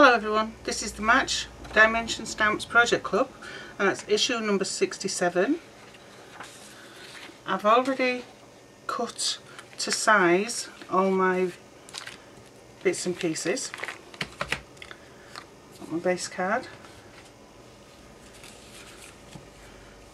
Hello everyone, this is the Match Dimension Stamps Project Club and that's issue number 67. I've already cut to size all my bits and pieces. Got my base card,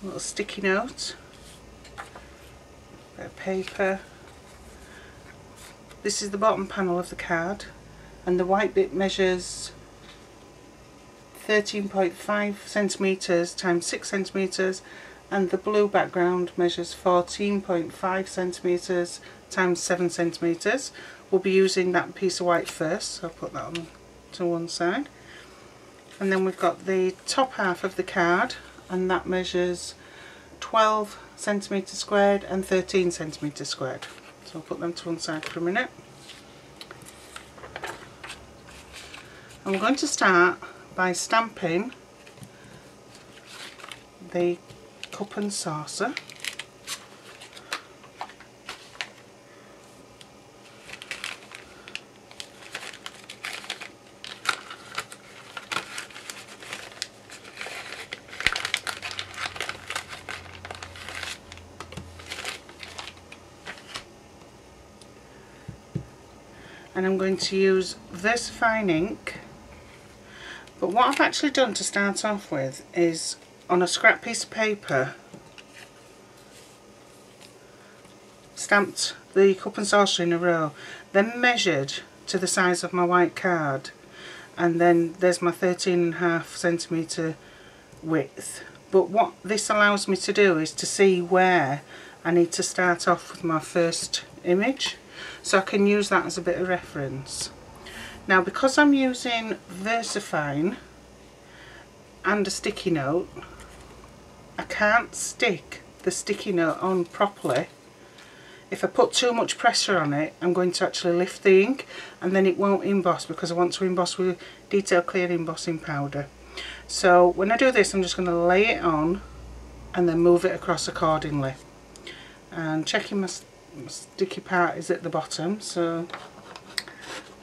a little sticky note, bit of paper. This is the bottom panel of the card, and the white bit measures 13.5 centimetres times 6 centimetres, and the blue background measures 14.5 centimetres times 7 centimetres. We'll be using that piece of white first, so I'll put that on to one side. And then we've got the top half of the card, and that measures 12 centimetres squared and 13 centimetres squared. So I'll put them to one side for a minute. I'm going to start by stamping the cup and saucer. And I'm going to use VersaFine ink. But what I've actually done to start off with is, on a scrap piece of paper, stamped the cup and saucer in a row, then measured to the size of my white card, and then there's my 13.5 centimetre width. But what this allows me to do is to see where I need to start off with my first image, so I can use that as a bit of reference. Now, because I'm using VersaFine and a sticky note, I can't stick the sticky note on properly. If I put too much pressure on it, I'm going to actually lift the ink and then it won't emboss, because I want to emboss with detail clear embossing powder. So when I do this, I'm just going to lay it on and then move it across accordingly. And checking my sticky part is at the bottom, so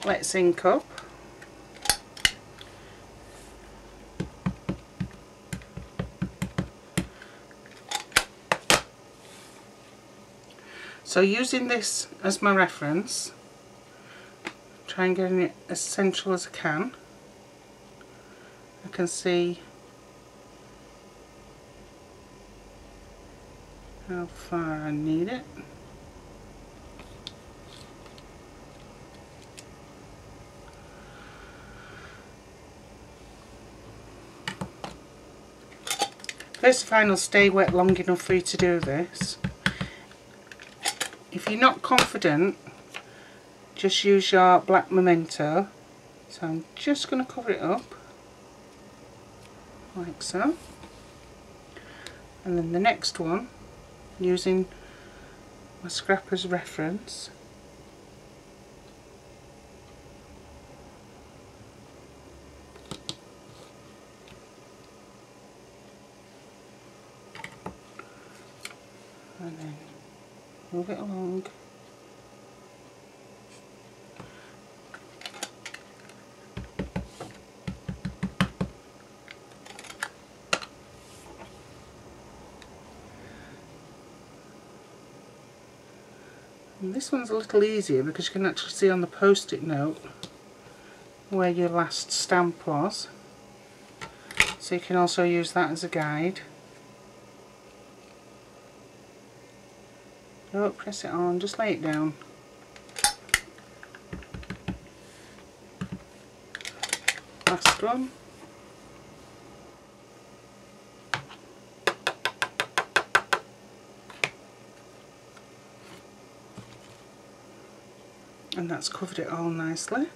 let's ink up. So using this as my reference, try and get it as central as I can. I can see how far I need it. VersaFine will stay wet long enough for you to do this. If you're not confident, just use your black memento. So I'm just going to cover it up like so. And then the next one, using my scrap as reference, and then move it along. And this one's a little easier because you can actually see on the post-it note where your last stamp was, so you can also use that as a guide. Don't press it on, just lay it down. Last one. And that's covered it all nicely.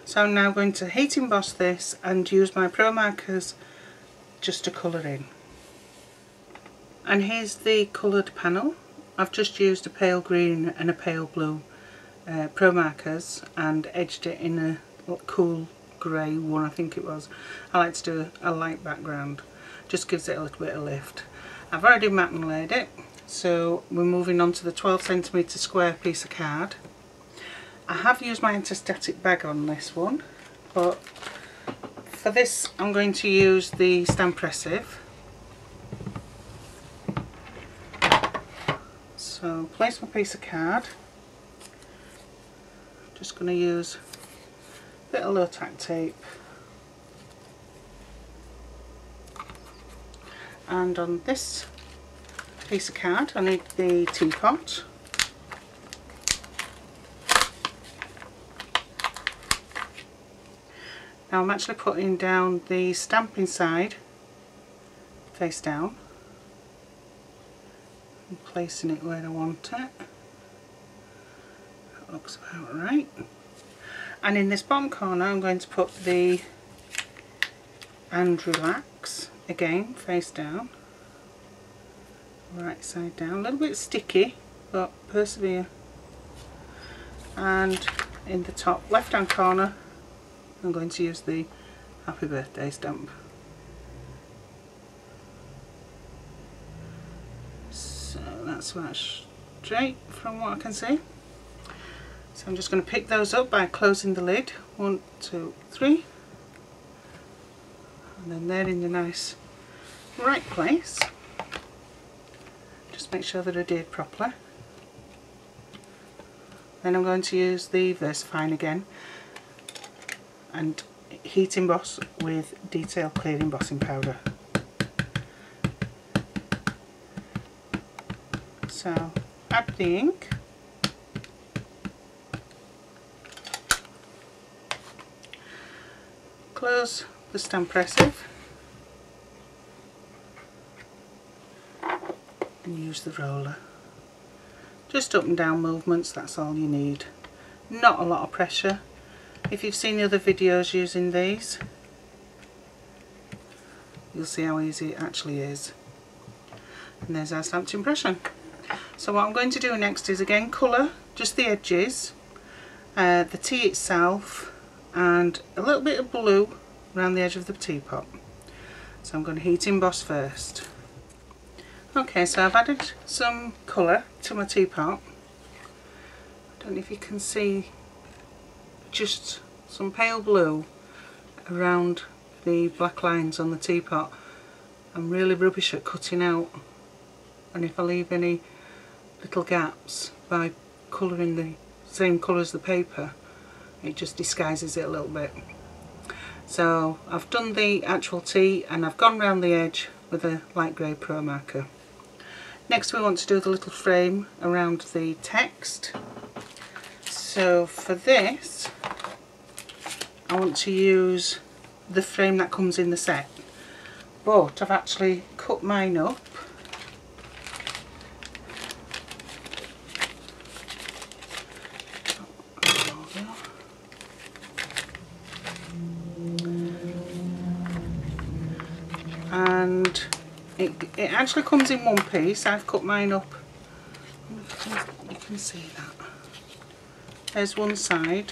So I'm now going to heat emboss this and use my Pro markers just to colour in. And here's the coloured panel. I've just used a pale green and a pale blue Pro markers and edged it in a cool grey one, I think it was. I like to do a light background, just gives it a little bit of lift. I've already matte and laid it, so we're moving on to the 12cm square piece of card. I have used my anti-static bag on this one, but for this I'm going to use the Stampressive. So place my piece of card. Just going to use a bit of low tack tape, and on this piece of card I need the teapot. Now I'm actually putting down the stamping side face down and placing it where I want it. That looks about right. And in this bottom corner I'm going to put the and relax, again face down, right side down, a little bit sticky but persevere. And in the top left hand corner I'm going to use the happy birthday stamp. So that's about straight from what I can see. So I'm just going to pick those up by closing the lid. 1, 2, 3. And then they're in the nice right place. Just make sure that I adhered properly. Then I'm going to use the VersaFine again and heat emboss with Detail Clear Embossing Powder. So add the ink, close the Stampressive and use the roller. Just up and down movements, that's all you need. Not a lot of pressure. If you've seen the other videos using these, you'll see how easy it actually is. And there's our stamped impression. So what I'm going to do next is again colour just the edges, the tea itself, and a little bit of blue around the edge of the teapot. So I'm going to heat emboss first. Okay, so I've added some colour to my teapot. I don't know if you can see just some pale blue around the black lines on the teapot. I'm really rubbish at cutting out, and if I leave any little gaps by colouring the same colour as the paper, it just disguises it a little bit. So I've done the actual tea and I've gone round the edge with a light grey pro marker. Next we want to do the little frame around the text. So for this I want to use the frame that comes in the set, but I've actually cut mine up and it actually comes in one piece. I've cut mine up, you can see that. There's one side,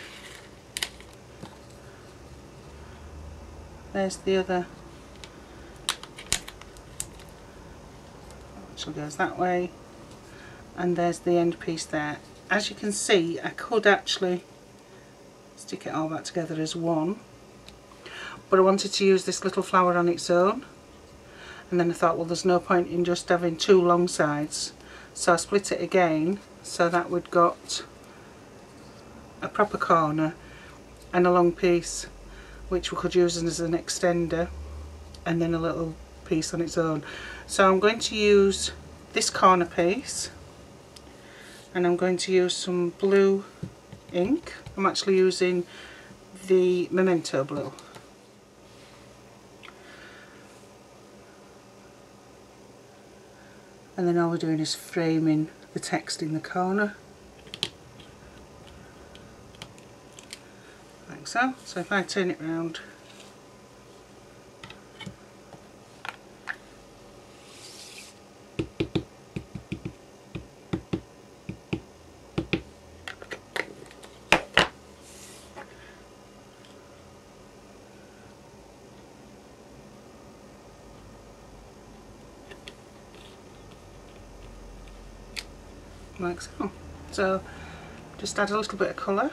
there's the other, actually goes that way, and there's the end piece there. As you can see, I could actually stick it all back together as one, but I wanted to use this little flower on its own, and then I thought, well, there's no point in just having two long sides, so I split it again so that we'd got a proper corner and a long piece which we could use as an extender, and then a little piece on its own. So I'm going to use this corner piece and I'm going to use some blue ink. I'm actually using the Memento blue. And then all we're doing is framing the text in the corner, like so. So if I turn it round, like so. So Just add a little bit of colour.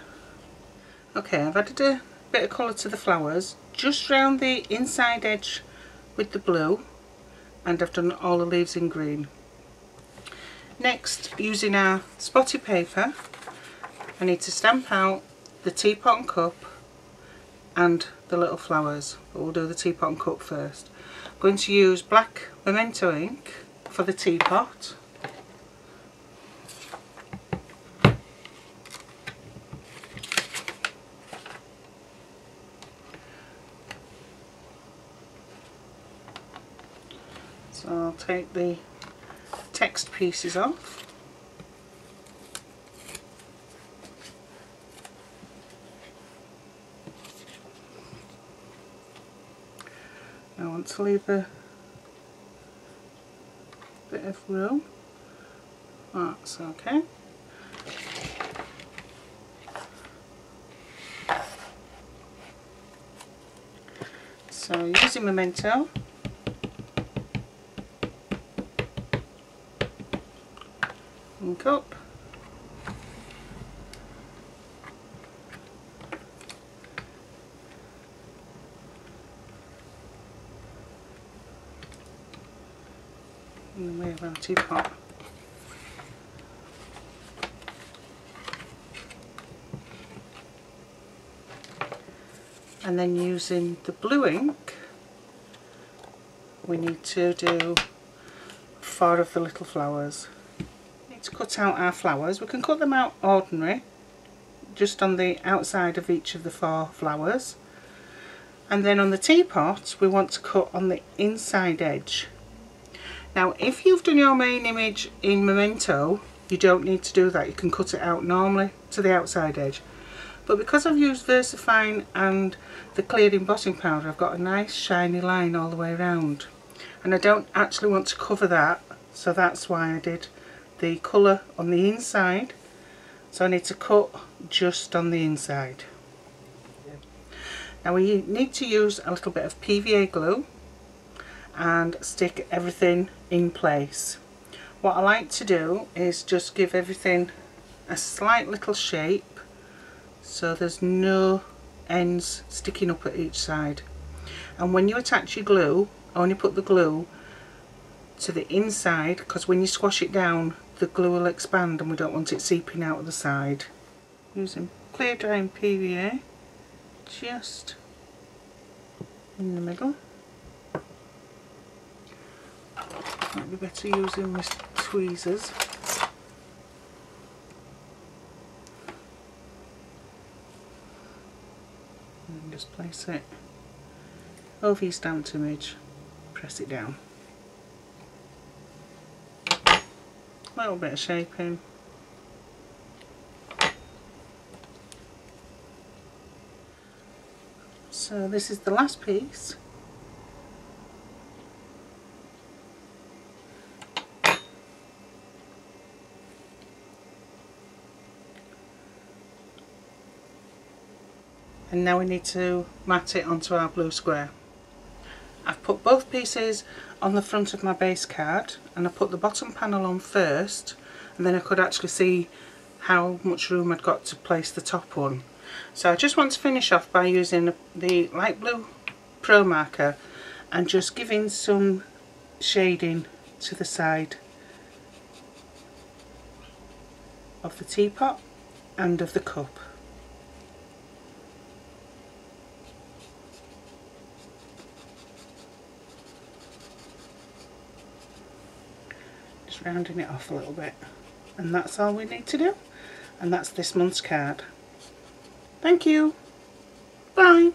Okay, I've added a bit of colour to the flowers, just round the inside edge with the blue, and I've done all the leaves in green. Next, using our spotty paper, I need to stamp out the teapot and cup and the little flowers, but we'll do the teapot and cup first. I'm going to use black Memento ink for the teapot. So I'll take the text pieces off. I want to leave a bit of room. That's okay. So using Memento, ink up, and we have our teapot. And then using the blue ink, we need to do 4 of the little flowers. We need to cut out our flowers. We can cut them out ordinary, just on the outside of each of the 4 flowers. And then on the teapot, we want to cut on the inside edge. Now, if you've done your main image in Memento, you don't need to do that. You can cut it out normally to the outside edge. But because I've used VersaFine and the cleared embossing powder, I've got a nice shiny line all the way around. And I don't actually want to cover that, so that's why I did the colour on the inside. So I need to cut just on the inside. Now we need to use a little bit of PVA glue and stick everything in place. What I like to do is just give everything a slight little shape, so there's no ends sticking up at each side. And when you attach your glue, only put the glue to the inside, because when you squash it down, the glue will expand and we don't want it seeping out of the side. Using clear drying PVA just in the middle. Might be better using my tweezers. And just place it over your stamped image, press it down. A little bit of shaping. So this is the last piece. And now we need to mat it onto our blue square. I've put both pieces on the front of my base card, and I put the bottom panel on first, and then I could actually see how much room I'd got to place the top one. So I just want to finish off by using the light blue Pro marker and just giving some shading to the side of the teapot and of the cup. Just rounding it off a little bit, and that's all we need to do, and that's this month's card. Thank you. Bye.